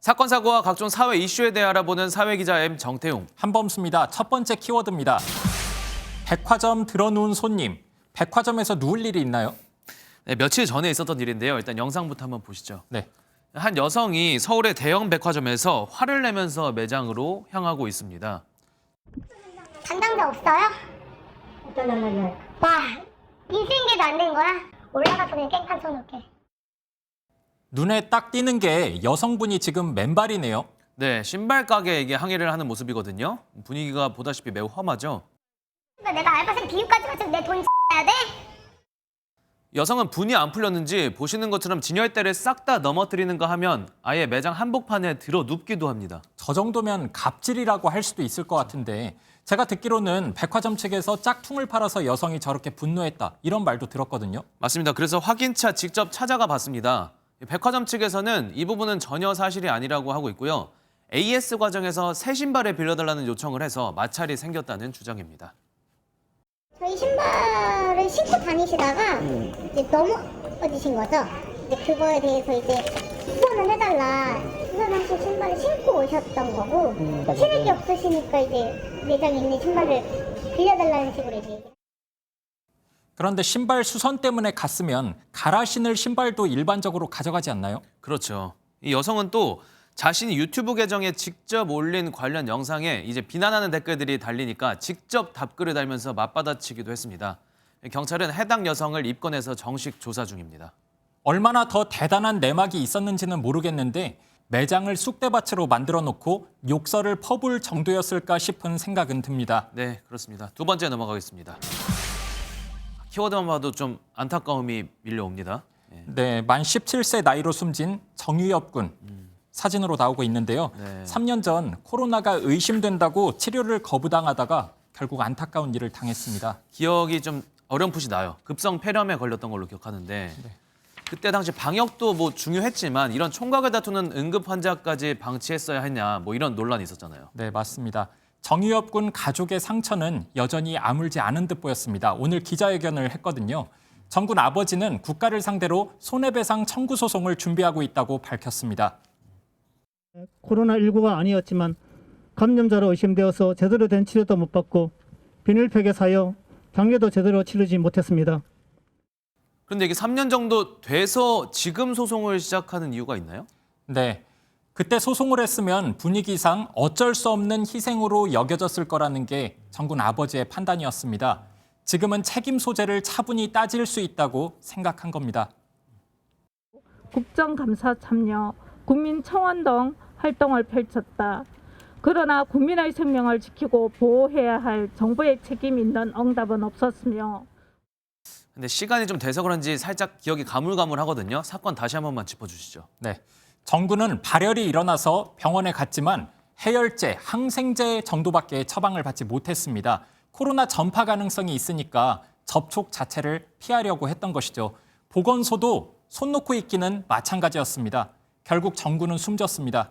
사건, 사고와 각종 사회 이슈에 대해 알아보는 사회기자 M 정태웅. 한범수입니다. 첫 번째 키워드입니다. 백화점 들어누운 손님. 백화점에서 누울 일이 있나요? 네, 며칠 전에 있었던 일인데요. 일단 영상부터 한번 보시죠. 네. 한 여성이 서울의 대형 백화점에서 화를 내면서 매장으로 향하고 있습니다. 담당자 없어요? 어떤 담당자요? 와, 인수인계도 안 된 거야? 올라가서 그냥 깽판 쳐놓게. 눈에 딱 띄는 게 여성분이 지금 맨발이네요. 네, 신발 가게에게 항의를 하는 모습이거든요. 분위기가 보다시피 매우 험하죠. 내가 알바생 비유까지 가지고 내 돈 해야 돼? 여성은 분이 안 풀렸는지 보시는 것처럼 진열대를 싹 다 넘어뜨리는가 하면 아예 매장 한복판에 들어 눕기도 합니다. 저 정도면 갑질이라고 할 수도 있을 것 같은데 제가 듣기로는 백화점 측에서 짝퉁을 팔아서 여성이 저렇게 분노했다 이런 말도 들었거든요. 맞습니다. 그래서 확인차 직접 찾아가 봤습니다. 백화점 측에서는 이 부분은 전혀 사실이 아니라고 하고 있고요. AS 과정에서 새 신발을 빌려달라는 요청을 해서 마찰이 생겼다는 주장입니다. 저희 신발을 신고 다니시다가 이제 넘어지신 거죠? 이제 그거에 대해서 이제 수선을 해달라. 수선하신 신발을 신고 오셨던 거고 체력이 없으시니까 이제 매장에 있는 신발을 빌려달라는 식으로 이제. 그런데 신발 수선 때문에 갔으면 갈아 신을 신발도 일반적으로 가져가지 않나요? 그렇죠. 이 여성은 또 자신이 유튜브 계정에 직접 올린 관련 영상에 이제 비난하는 댓글들이 달리니까 직접 답글을 달면서 맞받아치기도 했습니다. 경찰은 해당 여성을 입건해서 정식 조사 중입니다. 얼마나 더 대단한 내막이 있었는지는 모르겠는데 매장을 쑥대밭으로 만들어 놓고 욕설을 퍼부을 정도였을까 싶은 생각은 듭니다. 네, 그렇습니다. 두 번째 넘어가겠습니다. 키워드만 봐도 좀 안타까움이 밀려옵니다. 네, 만 17세 나이로 숨진 정유엽 군 사진으로 나오고 있는데요. 네. 3년 전 코로나가 의심된다고 치료를 거부당하다가 결국 안타까운 일을 당했습니다. 기억이 좀 어렴풋이 나요. 급성 폐렴에 걸렸던 걸로 기억하는데 그때 당시 방역도 뭐 중요했지만 이런 총각을 다투는 응급 환자까지 방치했어야 했냐 뭐 이런 논란이 있었잖아요. 네, 맞습니다. 정유엽 군 가족의 상처는 여전히 아물지 않은 듯 보였습니다. 오늘 기자회견을 했거든요. 정 군 아버지는 국가를 상대로 손해배상 청구 소송을 준비하고 있다고 밝혔습니다. 코로나19가 아니었지만 감염자로 의심되어서 제대로 된 치료도 못 받고 비닐팩에 사여 장례도 제대로 치르지 못했습니다. 그런데 이게 3년 정도 돼서 지금 소송을 시작하는 이유가 있나요? 네, 그때 소송을 했으면 분위기상 어쩔 수 없는 희생으로 여겨졌을 거라는 게 정 군 아버지의 판단이었습니다. 지금은 책임 소재를 차분히 따질 수 있다고 생각한 겁니다. 국정감사 참여, 국민청원 등 활동을 펼쳤다. 그러나 국민의 생명을 지키고 보호해야 할 정부의 책임 있는 응답은 없었으며 근데 시간이 좀 돼서 그런지 살짝 기억이 가물가물하거든요. 사건 다시 한 번만 짚어주시죠. 네, 정 군은 발열이 일어나서 병원에 갔지만 해열제, 항생제 정도밖에 처방을 받지 못했습니다. 코로나 전파 가능성이 있으니까 접촉 자체를 피하려고 했던 것이죠. 보건소도 손 놓고 있기는 마찬가지였습니다. 결국 정 군은 숨졌습니다.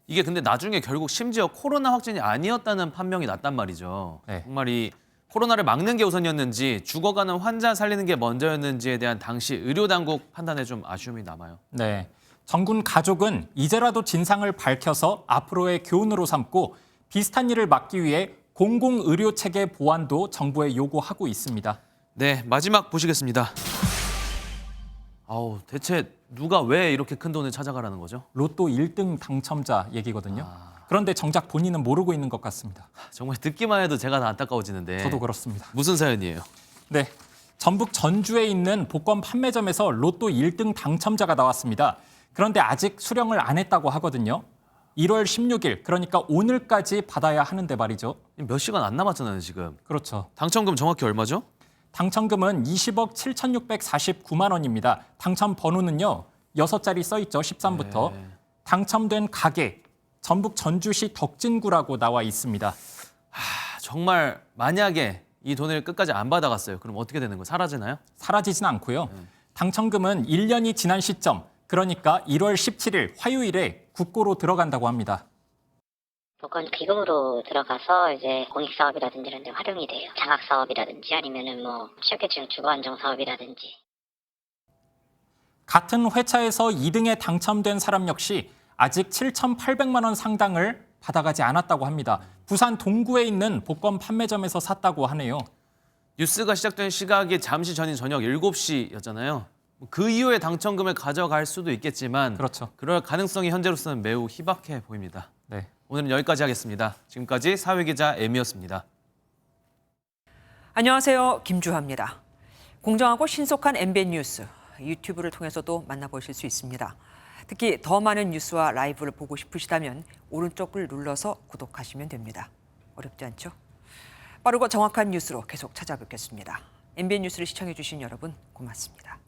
이게 근데 나중에 결국 심지어 코로나 확진이 아니었다는 판명이 났단 말이죠. 네. 정말 이 코로나를 막는 게 우선이었는지 죽어가는 환자 살리는 게 먼저였는지에 대한 당시 의료당국 판단에 좀 아쉬움이 남아요. 네, 정 군 가족은 이제라도 진상을 밝혀서 앞으로의 교훈으로 삼고 비슷한 일을 막기 위해 공공의료체계 보완도 정부에 요구하고 있습니다. 네, 마지막 보시겠습니다. 아우, 대체 누가 왜 이렇게 큰 돈을 찾아가라는 거죠? 로또 1등 당첨자 얘기거든요. 그런데 정작 본인은 모르고 있는 것 같습니다. 정말 듣기만 해도 제가 다 안타까워지는데. 저도 그렇습니다. 무슨 사연이에요? 네, 전북 전주에 있는 복권 판매점에서 로또 1등 당첨자가 나왔습니다. 그런데 아직 수령을 안 했다고 하거든요. 1월 16일, 그러니까 오늘까지 받아야 하는데 말이죠. 몇 시간 안 남았잖아요, 지금. 그렇죠. 당첨금 정확히 얼마죠? 당첨금은 20억 7,649만 원입니다. 당첨 번호는요, 6자리 써 있죠, 13부터. 네. 당첨된 가게, 전북 전주시 덕진구라고 나와 있습니다. 정말 만약에 이 돈을 끝까지 안 받아갔어요. 그럼 어떻게 되는 거예요? 사라지나요? 사라지진 않고요. 당첨금은 1년이 지난 시점, 그러니까 1월 17일 화요일에 국고로 들어간다고 합니다. 복권 기금으로 들어가서 이제 공익사업이라든지 이런 데 활용이 돼요. 장학사업이라든지 아니면은 뭐 취약계층 주거안정 사업이라든지. 같은 회차에서 2등에 당첨된 사람 역시 아직 7,800만 원 상당을 받아가지 않았다고 합니다. 부산 동구에 있는 복권 판매점에서 샀다고 하네요. 뉴스가 시작된 시각이 잠시 전인 저녁 7시였잖아요. 그 이후에 당첨금을 가져갈 수도 있겠지만 그렇죠. 그럴 가능성이 현재로서는 매우 희박해 보입니다. 네. 오늘은 여기까지 하겠습니다. 지금까지 사회기자 M이었습니다. 안녕하세요. 김주하입니다. 공정하고 신속한 MBN 뉴스, 유튜브를 통해서도 만나보실 수 있습니다. 특히 더 많은 뉴스와 라이브를 보고 싶으시다면 오른쪽을 눌러서 구독하시면 됩니다. 어렵지 않죠? 빠르고 정확한 뉴스로 계속 찾아뵙겠습니다. MBN 뉴스를 시청해 주신 여러분 고맙습니다.